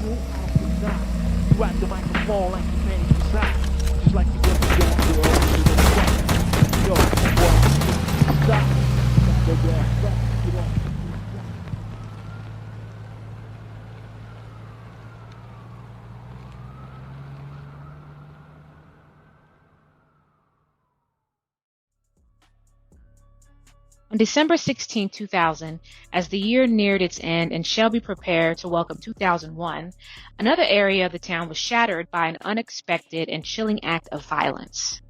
single after nine. You at the microphone like you managed to sign. Just like you did the young girl with the front. Yo, boy, stop. Get on. On December 16, 2000, as the year neared its end and Shelby prepared to welcome 2001, another area of the town was shattered by an unexpected and chilling act of violence.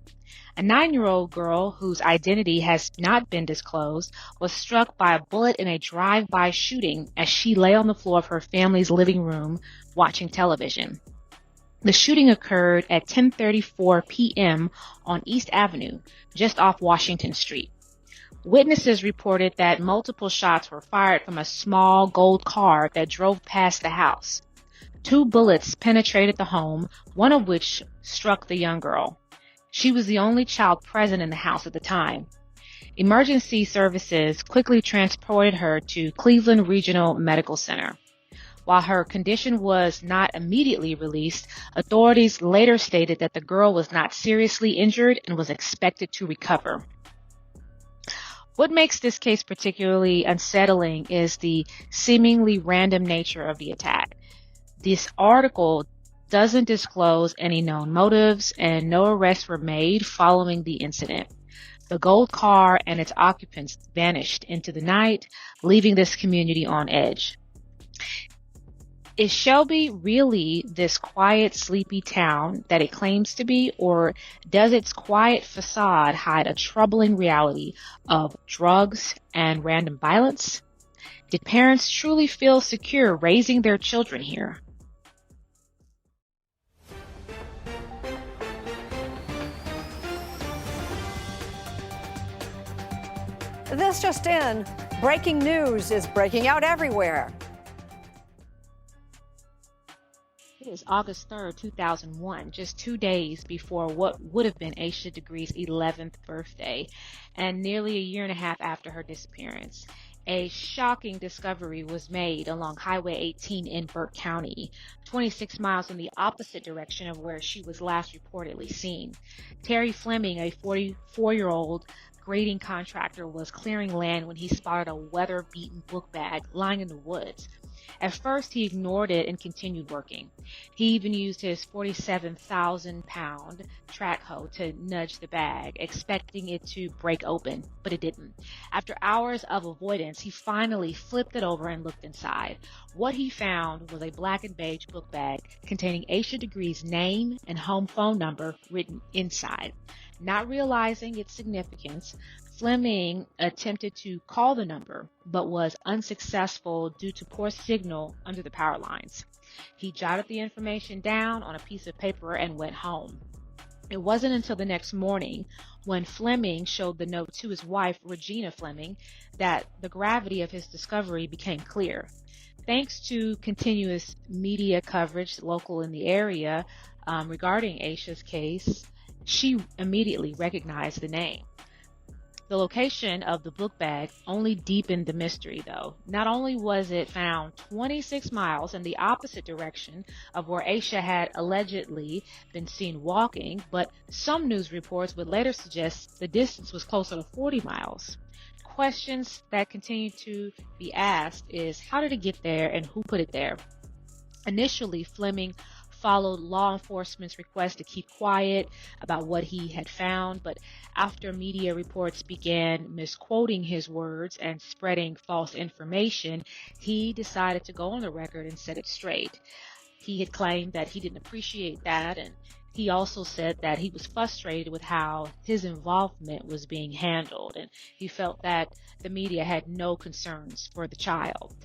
A 9-year-old girl whose identity has not been disclosed was struck by a bullet in a drive-by shooting as she lay on the floor of her family's living room watching television. The shooting occurred at 10:34 p.m. on East Avenue, just off Washington Street. Witnesses reported that multiple shots were fired from a small gold car that drove past the house. 2 bullets penetrated the home, one of which struck the young girl. She was the only child present in the house at the time. Emergency services quickly transported her to Cleveland Regional Medical Center. While her condition was not immediately released, authorities later stated that the girl was not seriously injured and was expected to recover. What makes this case particularly unsettling is the seemingly random nature of the attack. This article doesn't disclose any known motives, and no arrests were made following the incident. The gold car and its occupants vanished into the night, leaving this community on edge. Is Shelby really this quiet, sleepy town that it claims to be, or does its quiet facade hide a troubling reality of drugs and random violence? Did parents truly feel secure raising their children here? This just in, breaking news is breaking out everywhere. It is August 3rd, 2001, just 2 days before what would have been Aisha Degree's 11th birthday, and nearly a year and a half after her disappearance. A shocking discovery was made along Highway 18 in Burke County, 26 miles in the opposite direction of where she was last reportedly seen. Terry Fleming, a 44-year-old grading contractor, was clearing land when he spotted a weather-beaten book bag lying in the woods. At first, he ignored it and continued working. He even used his 47,000-pound track hoe to nudge the bag, expecting it to break open, but it didn't. After hours of avoidance, he finally flipped it over and looked inside. What he found was a black and beige book bag containing Aisha Degree's name and home phone number written inside. Not realizing its significance, Fleming attempted to call the number, but was unsuccessful due to poor signal under the power lines. He jotted the information down on a piece of paper and went home. It wasn't until the next morning, when Fleming showed the note to his wife, Regina Fleming, that the gravity of his discovery became clear. Thanks to continuous media coverage local in the area regarding Aisha's case, she immediately recognized the name. The location of the book bag only deepened the mystery, though. Not only was it found 26 miles in the opposite direction of where Aisha had allegedly been seen walking, but some news reports would later suggest the distance was closer to 40 miles. Questions that continue to be asked is, how did it get there and who put it there? Initially, Fleming followed law enforcement's request to keep quiet about what he had found, but after media reports began misquoting his words and spreading false information, he decided to go on the record and set it straight. He had claimed that he didn't appreciate that, and he also said that he was frustrated with how his involvement was being handled, and he felt that the media had no concerns for the child.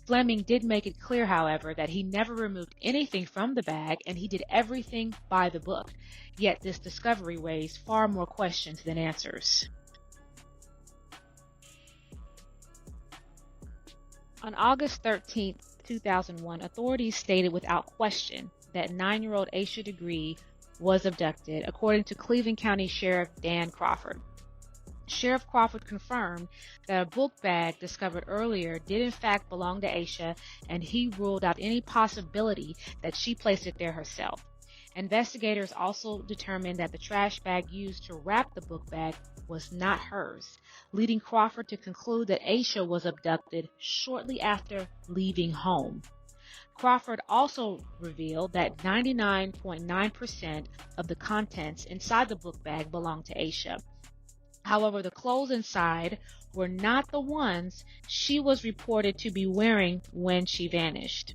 Fleming did make it clear, however, that he never removed anything from the bag and he did everything by the book. Yet this discovery raised far more questions than answers. On August 13, 2001, authorities stated without question that 9-year-old Aisha Degree was abducted, according to Cleveland County Sheriff Dan Crawford. Sheriff Crawford confirmed that a book bag discovered earlier did in fact belong to Aisha, and he ruled out any possibility that she placed it there herself. Investigators also determined that the trash bag used to wrap the book bag was not hers, leading Crawford to conclude that Aisha was abducted shortly after leaving home. Crawford also revealed that 99.9% of the contents inside the book bag belonged to Aisha. However, the clothes inside were not the ones she was reported to be wearing when she vanished.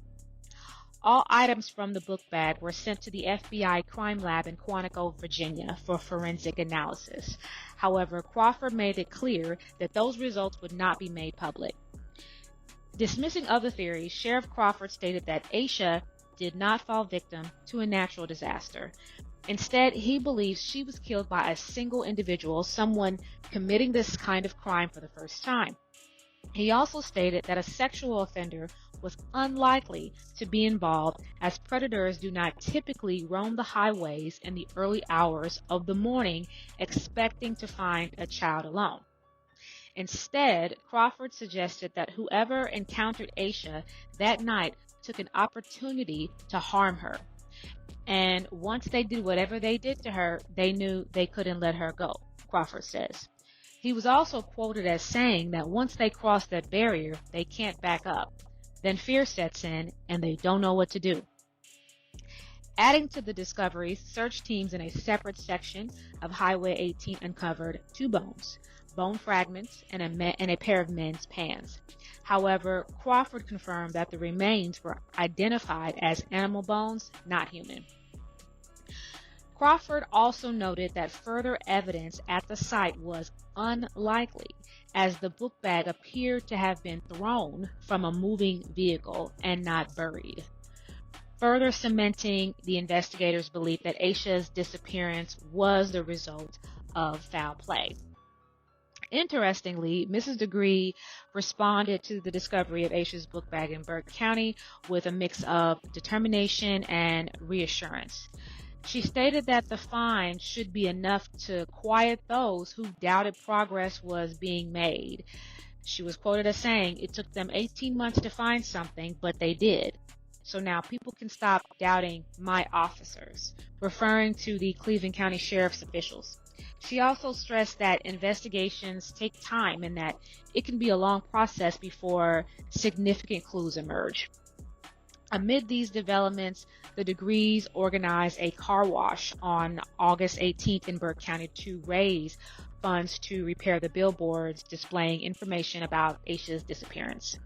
All items from the book bag were sent to the FBI crime lab in Quantico, Virginia for forensic analysis. However, Crawford made it clear that those results would not be made public. Dismissing other theories, Sheriff Crawford stated that Aisha did not fall victim to a natural disaster. Instead, he believes she was killed by a single individual, someone committing this kind of crime for the first time. He also stated that a sexual offender was unlikely to be involved, as predators do not typically roam the highways in the early hours of the morning expecting to find a child alone. Instead, Crawford suggested that whoever encountered Aisha that night took an opportunity to harm her. And once they did whatever they did to her, they knew they couldn't let her go, Crawford says. He was also quoted as saying that once they cross that barrier, they can't back up. Then fear sets in and they don't know what to do. Adding to the discoveries, search teams in a separate section of Highway 18 uncovered 2 bones, bone fragments, and a pair of men's pants. However, Crawford confirmed that the remains were identified as animal bones, not human. Crawford also noted that further evidence at the site was unlikely, as the book bag appeared to have been thrown from a moving vehicle and not buried, further cementing the investigators' belief that Aisha's disappearance was the result of foul play. Interestingly, Mrs. Degree responded to the discovery of Aisha's book bag in Burke County with a mix of determination and reassurance. She stated that the find should be enough to quiet those who doubted progress was being made. She was quoted as saying, "It took them 18 months to find something, but they did. So now people can stop doubting my officers," referring to the Cleveland County Sheriff's officials. She also stressed that investigations take time and that it can be a long process before significant clues emerge. Amid these developments, the Degrees organized a car wash on August 18th in Burke County to raise funds to repair the billboards displaying information about Aisha's disappearance.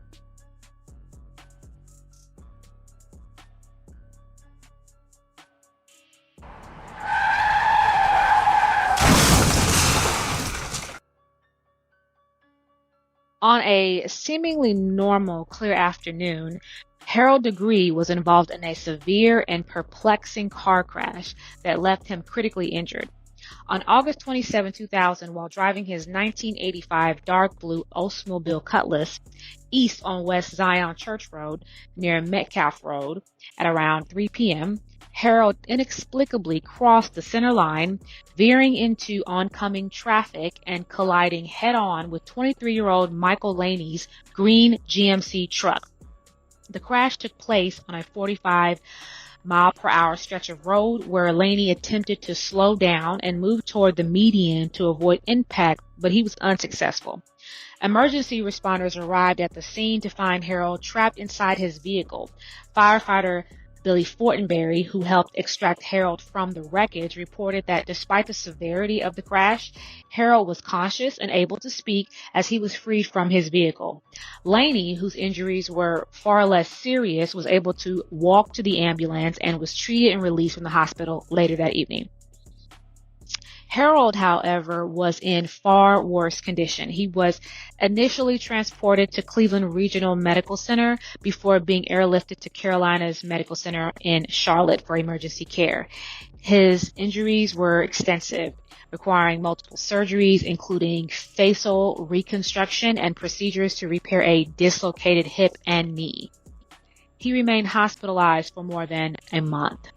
On a seemingly normal, clear afternoon, Harold Degree was involved in a severe and perplexing car crash that left him critically injured. On August 27, 2000, while driving his 1985 dark blue Oldsmobile Cutlass east on West Zion Church Road near Metcalf Road at around 3 p.m., Harold inexplicably crossed the center line, veering into oncoming traffic and colliding head-on with 23-year-old Michael Laney's green GMC truck. The crash took place on a 45-mile-per-hour stretch of road where Laney attempted to slow down and move toward the median to avoid impact, but he was unsuccessful. Emergency responders arrived at the scene to find Harold trapped inside his vehicle. Firefighter Billy Fortenberry, who helped extract Harold from the wreckage, reported that despite the severity of the crash, Harold was conscious and able to speak as he was freed from his vehicle. Laney, whose injuries were far less serious, was able to walk to the ambulance and was treated and released from the hospital later that evening. Harold, however, was in far worse condition. He was initially transported to Cleveland Regional Medical Center before being airlifted to Carolina's Medical Center in Charlotte for emergency care. His injuries were extensive, requiring multiple surgeries, including facial reconstruction and procedures to repair a dislocated hip and knee. He remained hospitalized for more than a month.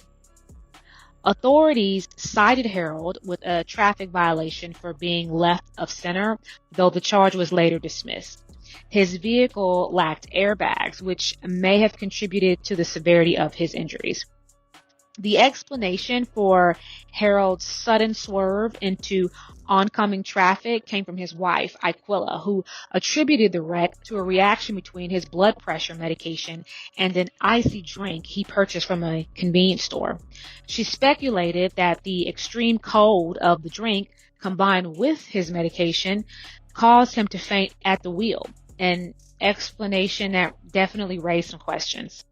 Authorities cited Harold with a traffic violation for being left of center, though the charge was later dismissed. His vehicle lacked airbags, which may have contributed to the severity of his injuries. The explanation for Harold's sudden swerve into oncoming traffic came from his wife, Iquilla, who attributed the wreck to a reaction between his blood pressure medication and an icy drink he purchased from a convenience store. She speculated that the extreme cold of the drink, combined with his medication, caused him to faint at the wheel, an explanation that definitely raised some questions.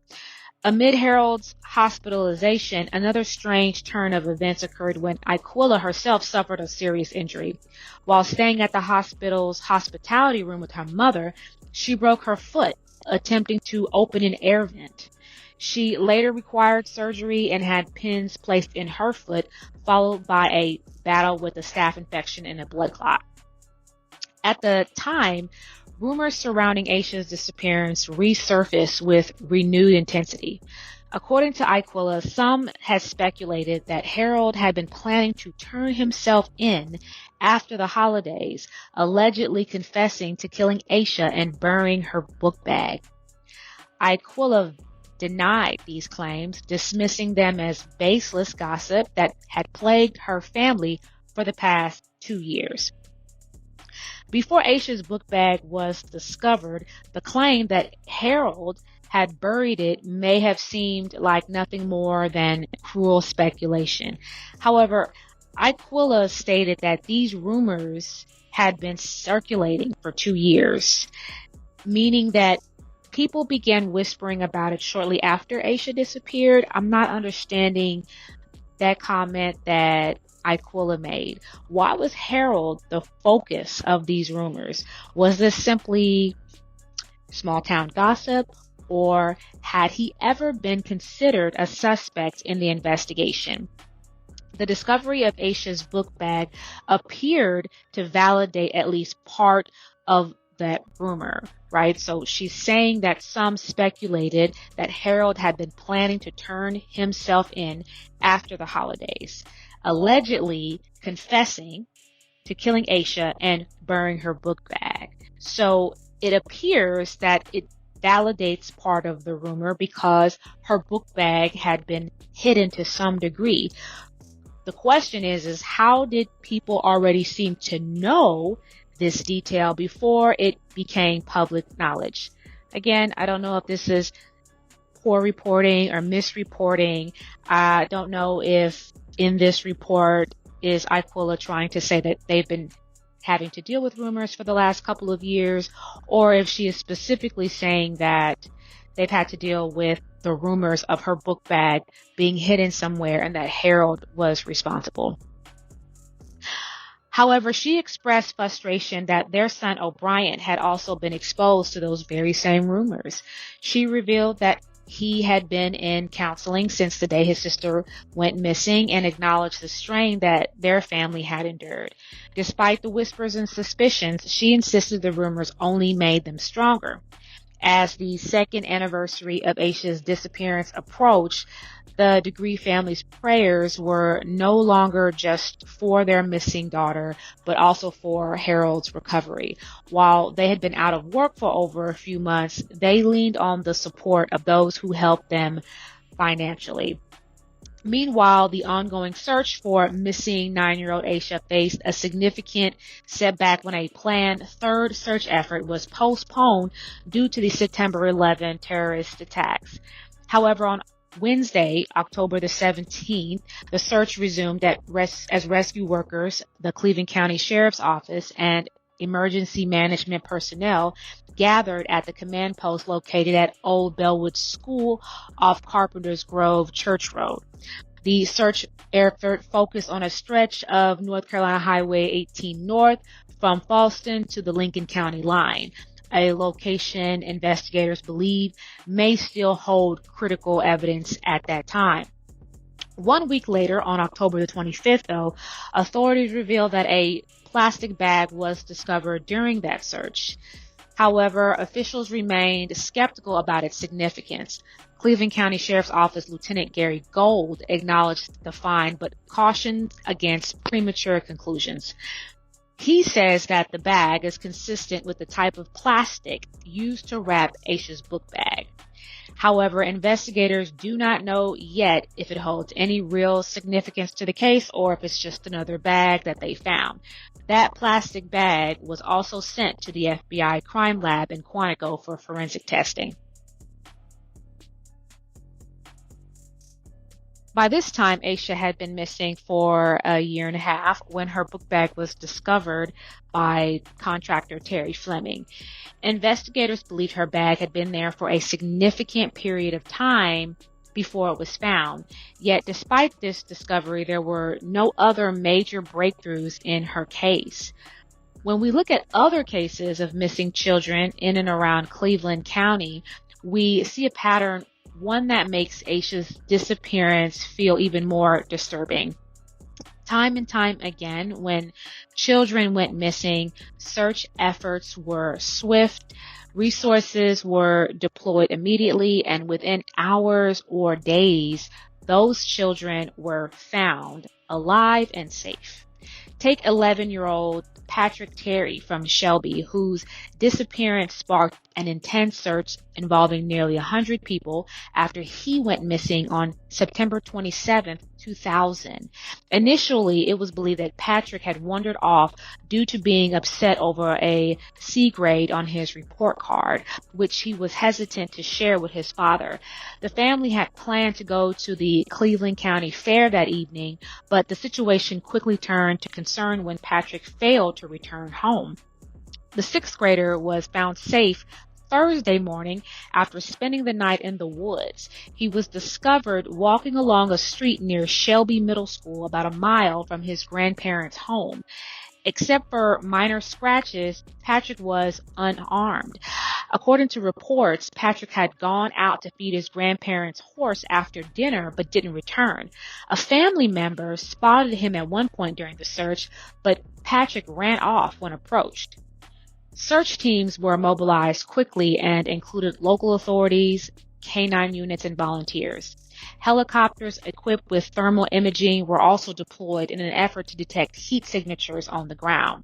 Amid Harold's hospitalization, another strange turn of events occurred when Iquilla herself suffered a serious injury. While staying at the hospital's hospitality room with her mother, she broke her foot attempting to open an air vent. She later required surgery and had pins placed in her foot, followed by a battle with a staph infection and a blood clot. At the time, rumors surrounding Aisha's disappearance resurfaced with renewed intensity. According to Iquilla, some had speculated that Harold had been planning to turn himself in after the holidays, allegedly confessing to killing Aisha and burying her book bag. Iquilla denied these claims, dismissing them as baseless gossip that had plagued her family for the past 2 years. Before Aisha's book bag was discovered, the claim that Harold had buried it may have seemed like nothing more than cruel speculation. However, Iquilla stated that these rumors had been circulating for 2 years, meaning that people began whispering about it shortly after Aisha disappeared. I'm not understanding that comment that Iquilla made. Why was Harold the focus of these rumors? Was this simply small town gossip, or had he ever been considered a suspect in the investigation? The discovery of Aisha's book bag appeared to validate at least part of that rumor, right? So she's saying that some speculated that Harold had been planning to turn himself in after the holidays, allegedly confessing to killing Aisha and burying her book bag. So it appears that it validates part of the rumor because her book bag had been hidden to some degree. The question is how did people already seem to know this detail before it became public knowledge? Again, I don't know if this is poor reporting or misreporting. I don't know if in this report is Iquilla trying to say that they've been having to deal with rumors for the last couple of years, or if she is specifically saying that they've had to deal with the rumors of her book bag being hidden somewhere and that Harold was responsible. However, she expressed frustration that their son O'Brien had also been exposed to those very same rumors. She revealed that he had been in counseling since the day his sister went missing and acknowledged the strain that their family had endured. Despite the whispers and suspicions, she insisted the rumors only made them stronger. As the second anniversary of Aisha's disappearance approached, the Degree family's prayers were no longer just for their missing daughter, but also for Harold's recovery. While they had been out of work for over a few months, they leaned on the support of those who helped them financially. Meanwhile, the ongoing search for missing 9-year-old Aisha faced a significant setback when a planned third search effort was postponed due to the September 11 terrorist attacks. However, on Wednesday, October the 17th, the search resumed as rescue workers, the Cleveland County Sheriff's Office, and emergency management personnel gathered at the command post located at Old Bellwood School off Carpenter's Grove Church Road. The search effort focused on a stretch of North Carolina Highway 18 North from Falston to the Lincoln County line, a location investigators believe may still hold critical evidence at that time. 1 week later, on October the 25th, though, authorities revealed that a plastic bag was discovered during that search. However, officials remained skeptical about its significance. Cleveland County Sheriff's Office Lieutenant Gary Gold acknowledged the find but cautioned against premature conclusions. He says that the bag is consistent with the type of plastic used to wrap Aisha's book bag. However, investigators do not know yet if it holds any real significance to the case or if it's just another bag that they found. That plastic bag was also sent to the FBI crime lab in Quantico for forensic testing. By this time, Aisha had been missing for a year and a half when her book bag was discovered by contractor Terry Fleming. Investigators believed her bag had been there for a significant period of time before it was found. Yet, despite this discovery, there were no other major breakthroughs in her case. When we look at other cases of missing children in and around Cleveland County, we see a pattern, one that makes Aisha's disappearance feel even more disturbing. Time and time again, when children went missing, search efforts were swift, resources were deployed immediately, and within hours or days, those children were found alive and safe. Take 11-year-old Patrick Terry from Shelby, whose disappearance sparked an intense search involving nearly 100 people after he went missing on September 27, 2000. Initially, it was believed that Patrick had wandered off due to being upset over a C grade on his report card, which he was hesitant to share with his father. The family had planned to go to the Cleveland County Fair that evening, but the situation quickly turned to concern when Patrick failed to return home. The sixth grader was found safe Thursday morning after spending the night in the woods. He was discovered walking along a street near Shelby Middle School, about a mile from his grandparents' home. Except for minor scratches, Patrick was unarmed. According to reports, Patrick had gone out to feed his grandparents' horse after dinner but didn't return. A family member spotted him at one point during the search, but Patrick ran off when approached. Search teams were mobilized quickly and included local authorities, canine units, and volunteers. Helicopters equipped with thermal imaging were also deployed in an effort to detect heat signatures on the ground.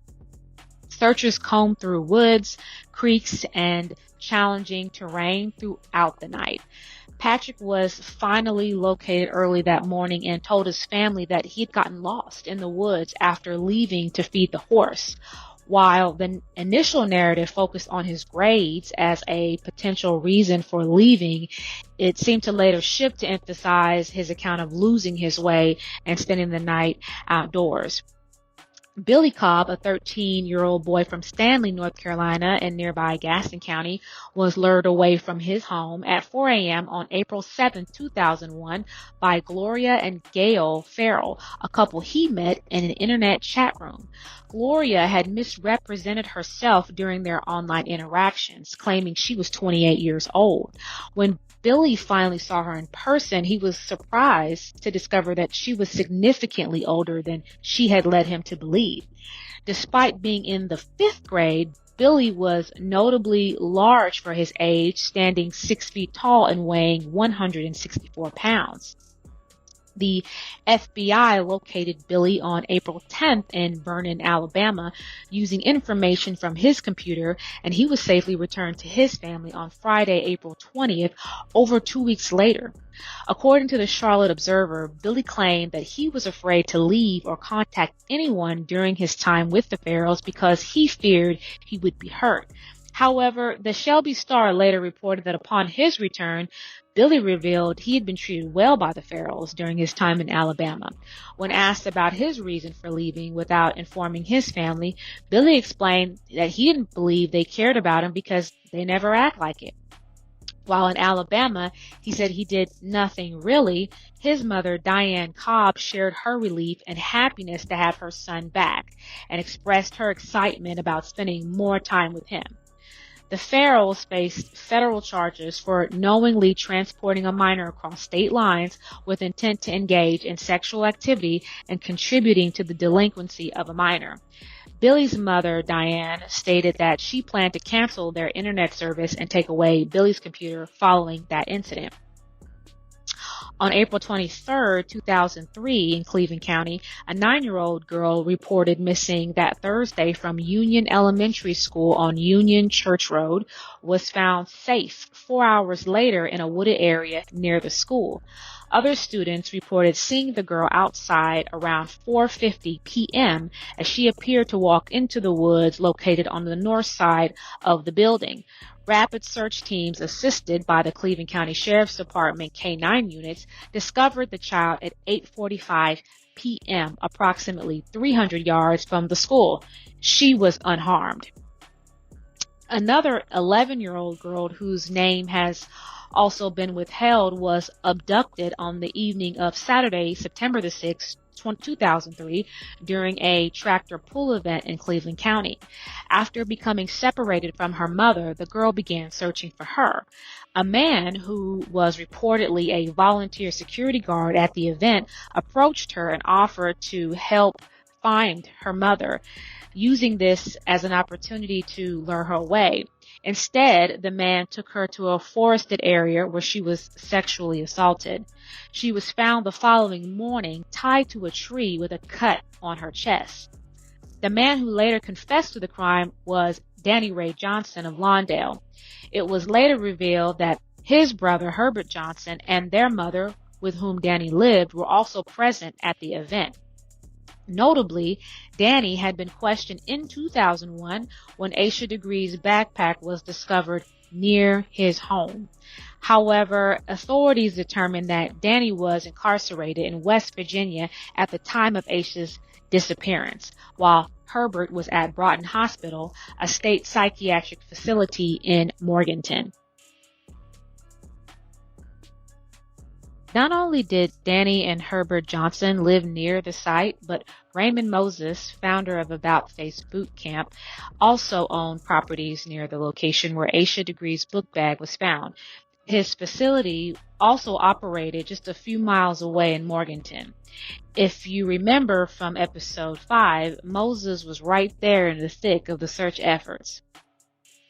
Searchers combed through woods, creeks, and challenging terrain throughout the night. Patrick was finally located early that morning and told his family that he'd gotten lost in the woods after leaving to feed the horse. While the initial narrative focused on his grades as a potential reason for leaving, it seemed to later shift to emphasize his account of losing his way and spending the night outdoors. Billy Cobb, a 13-year-old boy from Stanley, North Carolina, in nearby Gaston County, was lured away from his home at 4 a.m. on April 7, 2001, by Gloria and Gail Farrell, a couple he met in an internet chat room. Gloria had misrepresented herself during their online interactions, claiming she was 28 years old. When Billy finally saw her in person, he was surprised to discover that she was significantly older than she had led him to believe. Despite being in the 5th grade, Billy was notably large for his age, standing 6 feet tall and weighing 164 pounds. The FBI located Billy on April 10th in Vernon, Alabama, using information from his computer, and he was safely returned to his family on Friday, April 20th, over 2 weeks later. According to the Charlotte Observer, Billy claimed that he was afraid to leave or contact anyone during his time with the Farrells because he feared he would be hurt. However, the Shelby Star later reported that upon his return, Billy revealed he had been treated well by the Farrells during his time in Alabama. When asked about his reason for leaving without informing his family, Billy explained that he didn't believe they cared about him because they never act like it. While in Alabama, he said he did nothing really. His mother, Diane Cobb, shared her relief and happiness to have her son back and expressed her excitement about spending more time with him. The Farrells faced federal charges for knowingly transporting a minor across state lines with intent to engage in sexual activity and contributing to the delinquency of a minor. Billy's mother, Diane, stated that she planned to cancel their internet service and take away Billy's computer following that incident. On April 23, 2003, in Cleveland County, a 9-year-old girl reported missing that Thursday from Union Elementary School on Union Church Road, was found safe 4 hours later in a wooded area near the school. Other students reported seeing the girl outside around 4:50 p.m. as she appeared to walk into the woods located on the north side of the building. Rapid search teams assisted by the Cleveland County Sheriff's Department K-9 units discovered the child at 8:45 p.m., approximately 300 yards from the school. She was unharmed. Another 11-year-old girl whose name has also been withheld was abducted on the evening of Saturday, September the 6th, 2003, during a tractor pull event in Cleveland County. After becoming separated from her mother, the girl began searching for her. A man who was reportedly a volunteer security guard at the event approached her and offered to help find her mother, using this as an opportunity to lure her away. Instead, the man took her to a forested area where she was sexually assaulted. She was found the following morning tied to a tree with a cut on her chest. The man who later confessed to the crime was Danny Ray Johnson of Lawndale. It was later revealed that his brother Herbert Johnson and their mother, with whom Danny lived, were also present at the event. Notably, Danny had been questioned in 2001 when Aisha Degree's backpack was discovered near his home. However, authorities determined that Danny was incarcerated in West Virginia at the time of Aisha's disappearance, while Herbert was at Broughton Hospital, a state psychiatric facility in Morganton. Not only did Danny and Herbert Johnson live near the site, but Raymond Moses, founder of About Face Boot Camp, also owned properties near the location where Aisha Degree's book bag was found. His facility also operated just a few miles away in Morganton. If you remember from episode 5, Moses was right there in the thick of the search efforts.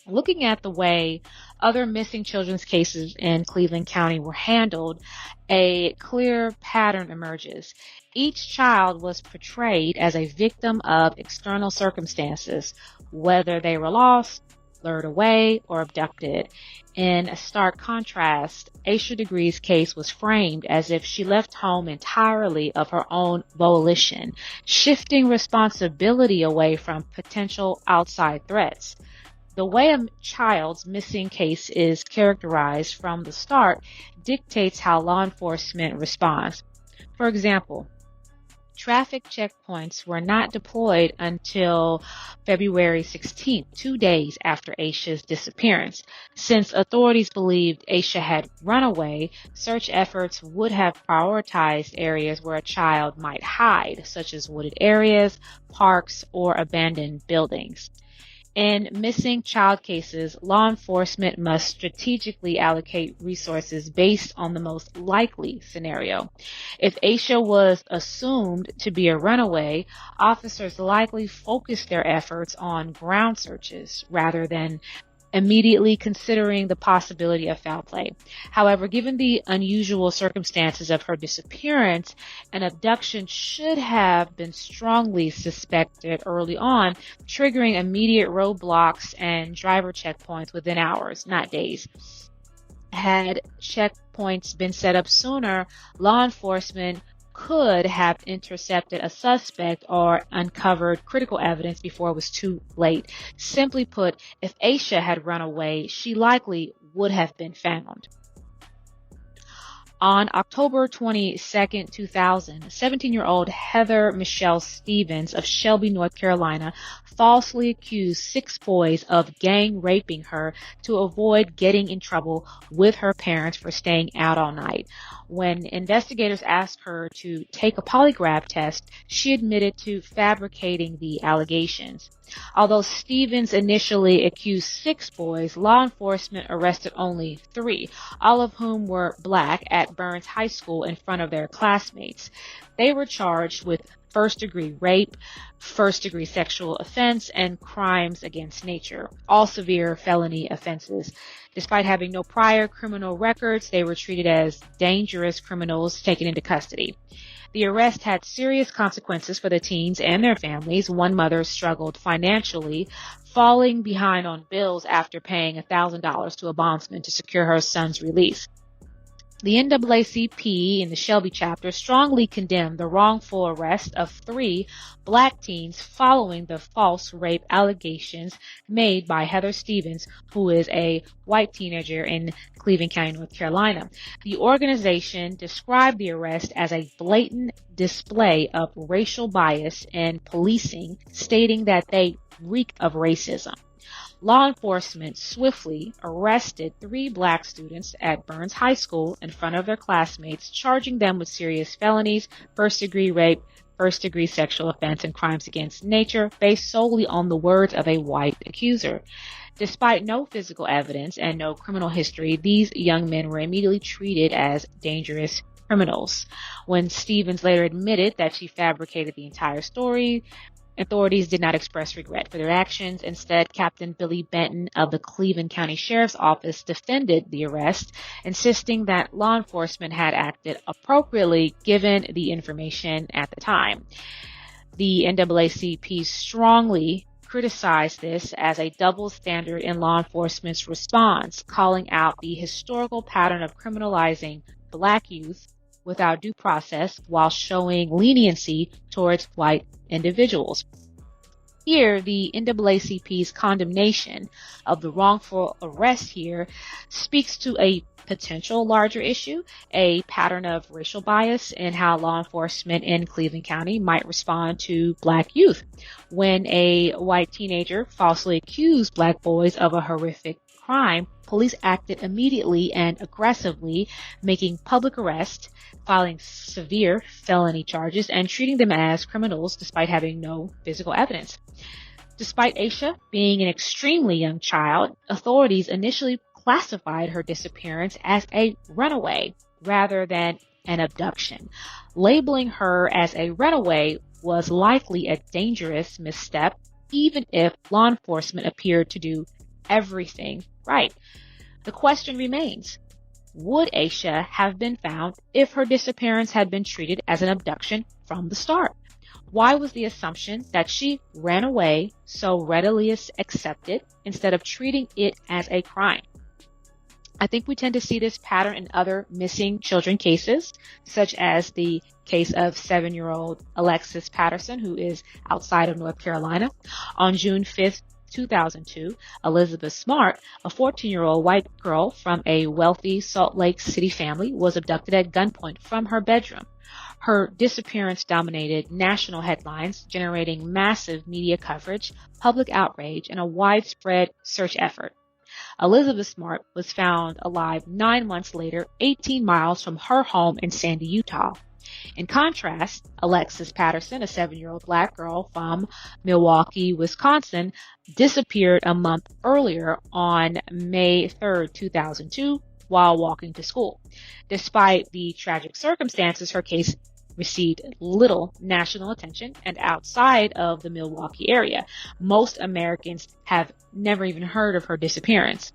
Looking at the way other missing children's cases in Cleveland County were handled, a clear pattern emerges. Each child was portrayed as a victim of external circumstances, whether they were lost, lured away, or abducted. In a stark contrast, Aisha Degree's case was framed as if she left home entirely of her own volition, shifting responsibility away from potential outside threats. The way a child's missing case is characterized from the start dictates how law enforcement responds. For example, traffic checkpoints were not deployed until February 16th, 2 days after Aisha's disappearance. Since authorities believed Aisha had run away, search efforts would have prioritized areas where a child might hide, such as wooded areas, parks, or abandoned buildings. In missing child cases, law enforcement must strategically allocate resources based on the most likely scenario. If Aisha was assumed to be a runaway, officers likely focused their efforts on ground searches rather than immediately considering the possibility of foul play. However, given the unusual circumstances of her disappearance, an abduction should have been strongly suspected early on, triggering immediate roadblocks and driver checkpoints within hours, not days. Had checkpoints been set up sooner, law enforcement could have intercepted a suspect or uncovered critical evidence before it was too late. Simply put, if Aisha had run away, she likely would have been found. On October 22, 2000, 17-year-old Heather Michelle Stevens of Shelby, North Carolina, falsely accused 6 boys of gang raping her to avoid getting in trouble with her parents for staying out all night. When investigators asked her to take a polygraph test, she admitted to fabricating the allegations. Although Stevens initially accused 6 boys, law enforcement arrested only 3, all of whom were black, at Burns High School in front of their classmates. They were charged with first-degree rape, first-degree sexual offense, and crimes against nature, all severe felony offenses. Despite having no prior criminal records, they were treated as dangerous criminals taken into custody. The arrest had serious consequences for the teens and their families. One mother struggled financially, falling behind on bills after paying $1,000 to a bondsman to secure her son's release. The NAACP in the Shelby chapter strongly condemned the wrongful arrest of 3 black teens following the false rape allegations made by Heather Stevens, who is a white teenager in Cleveland County, North Carolina. The organization described the arrest as a blatant display of racial bias in policing, stating that they reek of racism. Law enforcement swiftly arrested 3 black students at Burns High School in front of their classmates, charging them with serious felonies, first-degree rape, first-degree sexual offense, and crimes against nature, based solely on the words of a white accuser. Despite no physical evidence and no criminal history, these young men were immediately treated as dangerous criminals. When Stevens later admitted that she fabricated the entire story, authorities did not express regret for their actions. Instead, Captain Billy Benton of the Cleveland County Sheriff's Office defended the arrest, insisting that law enforcement had acted appropriately given the information at the time. The NAACP strongly criticized this as a double standard in law enforcement's response, calling out the historical pattern of criminalizing black youth without due process while showing leniency towards white individuals. Here, the NAACP's condemnation of the wrongful arrest here speaks to a potential larger issue, a pattern of racial bias in how law enforcement in Cleveland County might respond to black youth. When a white teenager falsely accused black boys of a horrific crime, police acted immediately and aggressively, making public arrests, filing severe felony charges, and treating them as criminals despite having no physical evidence. Despite Aisha being an extremely young child, authorities initially classified her disappearance as a runaway rather than an abduction. Labeling her as a runaway was likely a dangerous misstep, even if law enforcement appeared to do everything right. The question remains, would Aisha have been found if her disappearance had been treated as an abduction from the start? Why was the assumption that she ran away so readily accepted instead of treating it as a crime? I think we tend to see this pattern in other missing children cases, such as the case of 7-year-old Alexis Patterson, who is outside of North Carolina. On June 5th, 2002, Elizabeth Smart, a 14-year-old white girl from a wealthy Salt Lake City family, was abducted at gunpoint from her bedroom. Her disappearance dominated national headlines, generating massive media coverage, public outrage, and a widespread search effort. Elizabeth Smart was found alive 9 months later, 18 miles from her home in Sandy, Utah. In contrast, Alexis Patterson, a 7-year-old black girl from Milwaukee, Wisconsin, disappeared a month earlier on May 3rd, 2002, while walking to school. Despite the tragic circumstances, her case received little national attention, and outside of the Milwaukee area, most Americans have never even heard of her disappearance.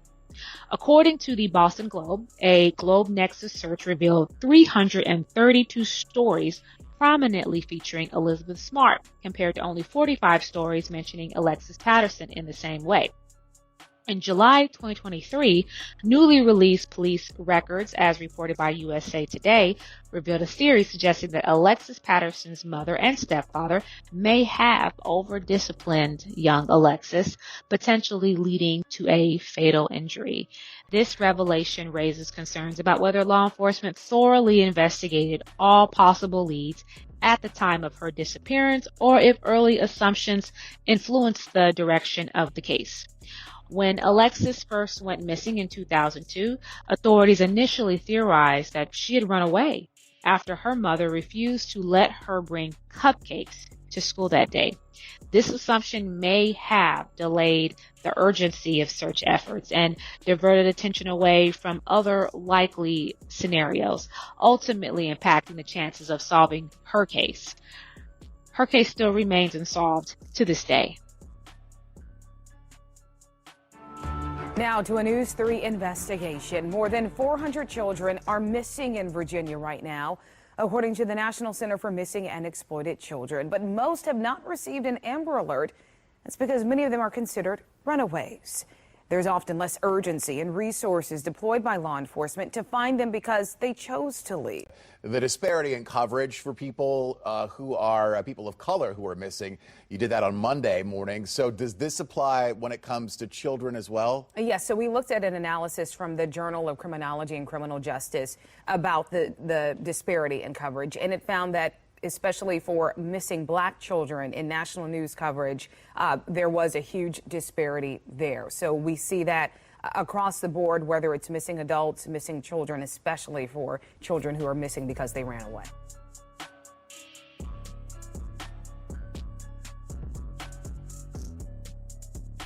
According to the Boston Globe, a Globe Nexus search revealed 332 stories prominently featuring Elizabeth Smart, compared to only 45 stories mentioning Alexis Patterson in the same way. In July 2023, newly released police records, as reported by USA Today, revealed a theory suggesting that Alexis Patterson's mother and stepfather may have over-disciplined young Alexis, potentially leading to a fatal injury. This revelation raises concerns about whether law enforcement thoroughly investigated all possible leads at the time of her disappearance, or if early assumptions influenced the direction of the case. When Alexis first went missing in 2002, authorities initially theorized that she had run away after her mother refused to let her bring cupcakes to school that day. This assumption may have delayed the urgency of search efforts and diverted attention away from other likely scenarios, ultimately impacting the chances of solving her case. Her case still remains unsolved to this day. Now to a News 3 investigation. More than 400 children are missing in Virginia right now, according to the National Center for Missing and Exploited Children. But most have not received an Amber Alert. That's because many of them are considered runaways. There's often less urgency and resources deployed by law enforcement to find them because they chose to leave. The disparity in coverage for people who are people of color who are missing, you did that on Monday morning. So does this apply when it comes to children as well? Yes, so we looked at an analysis from the Journal of Criminology and Criminal Justice about the disparity in coverage, and it found that especially for missing black children in national news coverage, there was a huge disparity there. So we see that across the board, whether it's missing adults, missing children, especially for children who are missing because they ran away.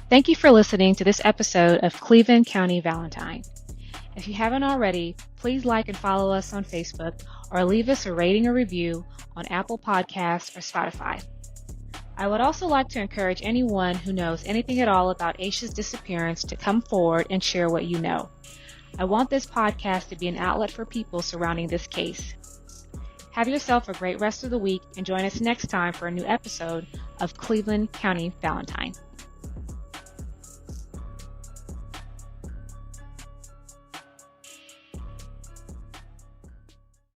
Thank you for listening to this episode of Cleveland County Valentine. If you haven't already, please like and follow us on Facebook or leave us a rating or review on Apple Podcasts or Spotify. I would also like to encourage anyone who knows anything at all about Aisha's disappearance to come forward and share what you know. I want this podcast to be an outlet for people surrounding this case. Have yourself a great rest of the week and join us next time for a new episode of Cleveland County Valentine.